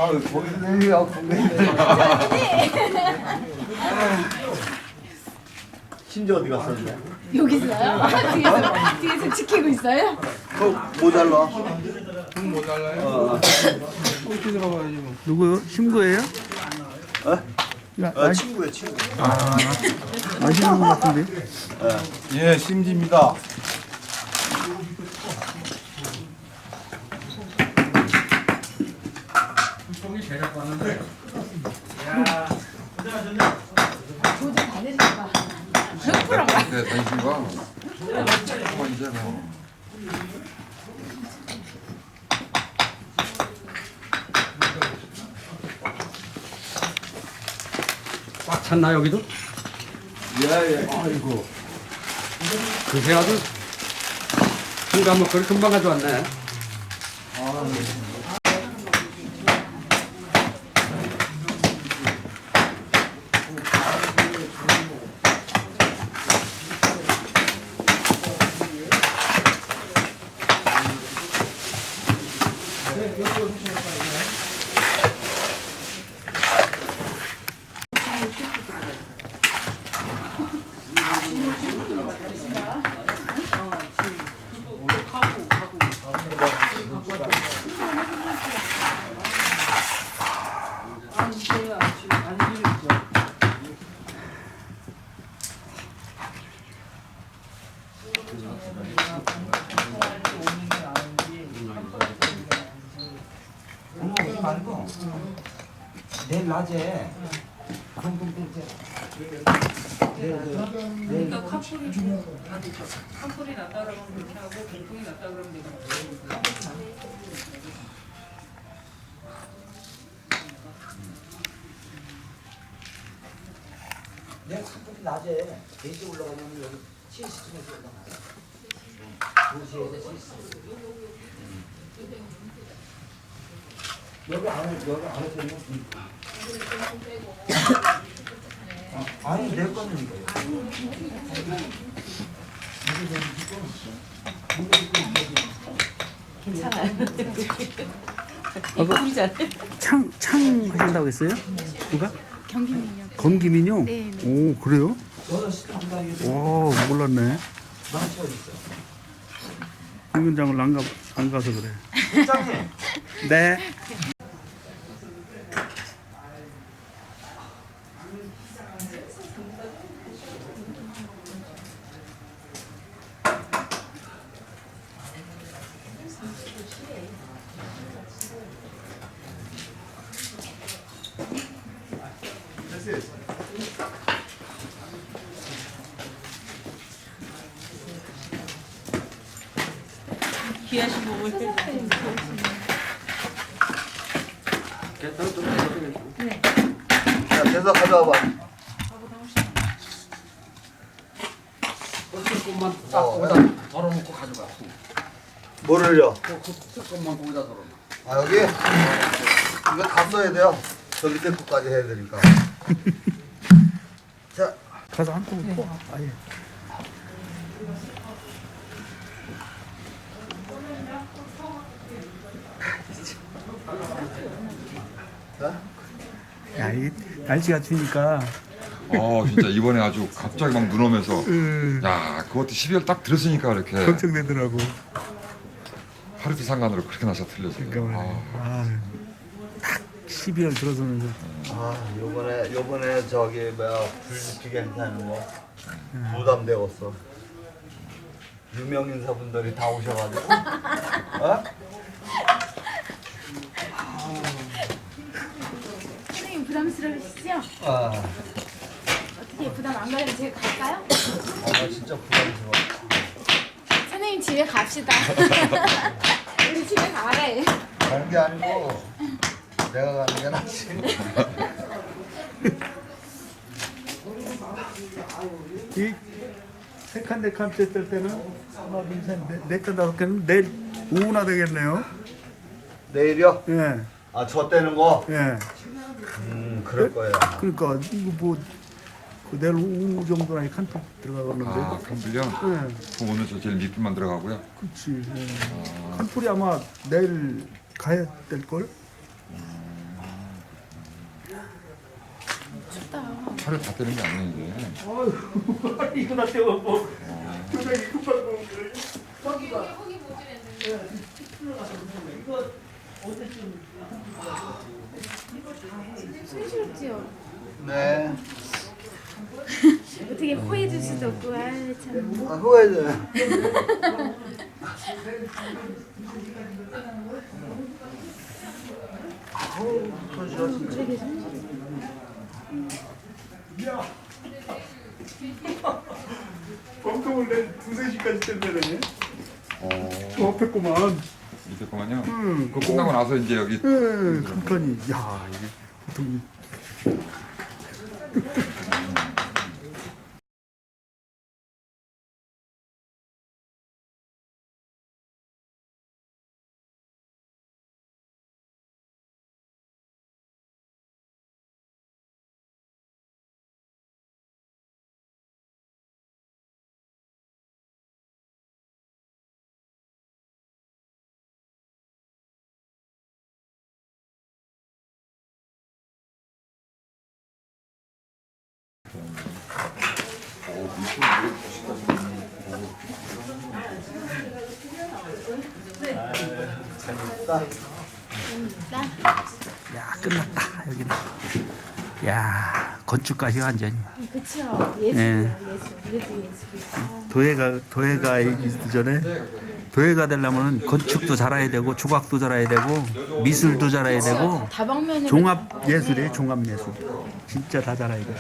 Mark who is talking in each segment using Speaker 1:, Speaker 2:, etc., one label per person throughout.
Speaker 1: 아, 거기서 내려 심지어 어디 갔었는데?
Speaker 2: 여기 있어요? 뒤에서 지키고 있어요?
Speaker 1: 모자라.
Speaker 3: 못 달라요? 어떻게 들어가야지 뭐.
Speaker 4: 누구요? 친구예요?
Speaker 1: 친구야, 친구.
Speaker 4: 아시는 분 같은데?
Speaker 3: 예, 심지입니다.
Speaker 2: 도저히 받으실까 봐. 100%가.
Speaker 5: 네, 당신과 뭐 이제 뭐
Speaker 6: 꽉 찼나 여기도?
Speaker 1: 예.
Speaker 6: 아이고 그새 아주 한가 먹거리 금방 가져왔네.
Speaker 7: 말고 내일 낮에
Speaker 8: 그러니까 카풀이 났다 그러면 그렇게 하고 병풍이 났다 그러면 내가
Speaker 7: 내일 카풀이 낮에 4시 올라가면 여기 7시쯤에서 올라가요. 2시에서 7시. 여기 안에 들면 아니 내 거는 이거예요.
Speaker 4: 창 하신다고 했어요? 누가?
Speaker 2: 경기민요.
Speaker 4: 건기민요?
Speaker 2: 네.
Speaker 4: 오, 그래요? 와, 몰랐네.
Speaker 7: 망쳐 있어.
Speaker 4: 공연장을 안 가서 그래.
Speaker 7: 실장님.
Speaker 4: 네.
Speaker 8: 귀하신 몸을
Speaker 1: 자, 대서 가져와봐.
Speaker 6: 조금만 딱 거기다 덜어놓고 가져가.
Speaker 1: 뭐를요?
Speaker 6: 조금만 거기다 덜어놔.
Speaker 1: 아, 여기? 이거 다 써야 돼요. 저 밑에 거까지 해야 되니까. 자,
Speaker 4: 가서 한 통을 퍼. 아예. 야, 이 날씨가 추니까
Speaker 5: 진짜 이번에 아주 갑자기 막 눈 오면서 야 그것도 12월 딱 들었으니까 그렇게
Speaker 4: 걱정되더라고.
Speaker 5: 하루도 상관으로 그렇게 나서 틀려서
Speaker 4: 딱 12월 들어서면서
Speaker 1: 요번에 저기 불 지피게 행사하는 거 부담되었어. 유명 인사분들이 다 오셔가지고. 어?
Speaker 2: 선생님 부담스러우시죠?
Speaker 1: 아,
Speaker 2: 어떻게 부담 안 가면 제가 갈까요?
Speaker 1: 나 진짜 부담스러워.
Speaker 2: 선생님 집에 갑시다. 우리 집에 가래.
Speaker 1: 가는 게 아니고 내가 가는 게 낫지.
Speaker 4: 이 세 칸, 네 칸째 뜰 때는 하나, 둘, 셋, 네 칸, 다섯 칸은 내일 오후나 되겠네요.
Speaker 1: 내일이요?
Speaker 4: 예,
Speaker 1: 아, 저 떼는 거?
Speaker 4: 예.
Speaker 1: 그럴 거예요.
Speaker 4: 그러니까 이거 뭐 그 내일 오후 정도나 이 칸통 들어가겠는데.
Speaker 5: 그럼 빌려?
Speaker 4: 예,
Speaker 5: 그럼 오늘 저 제일 밑줄만 들어가고요.
Speaker 4: 그렇지. 예. 칸풀이 아마 내일 가야 될 걸.
Speaker 5: 차를 다 떼는 게 아니야 이게.
Speaker 4: 어휴, 이거 나 때문에 뭐 표정이 급한 거.
Speaker 2: 손시렵지요.
Speaker 1: 네.
Speaker 2: 어떻게 호해줄 수도 없고, 아이 참.
Speaker 1: 아, 후회돼. 아우, 손실었습니다.
Speaker 2: 그러게 손시렵.
Speaker 4: 야, 검통을 내 2-3시까지 뗀다네. 앞에구만.
Speaker 5: 이때까만요.
Speaker 4: 응,
Speaker 5: 그거 끝나고 나서 이제 여기
Speaker 4: 칸칸이. 야, 이게 보통. 야, 끝났다 여기는. 야, 건축가시 완전히.
Speaker 2: 그쵸.
Speaker 4: 예.
Speaker 2: 예술이야, 예술. 그래도 예술이야.
Speaker 4: 도예가 있기 전에 도예가 되려면 건축도 잘해야 되고 조각도 잘해야 되고 미술도 잘해야 되고
Speaker 2: 다방면으로.
Speaker 4: 종합 예술이에요. 종합 예술. 진짜 다 잘해야 돼.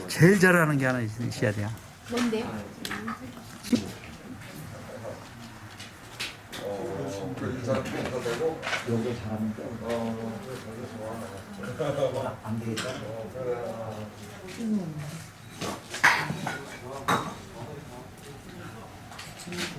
Speaker 4: 제일 잘하는 게 하나 있어야 돼요.
Speaker 2: 뭔데요?
Speaker 7: 안 되겠다.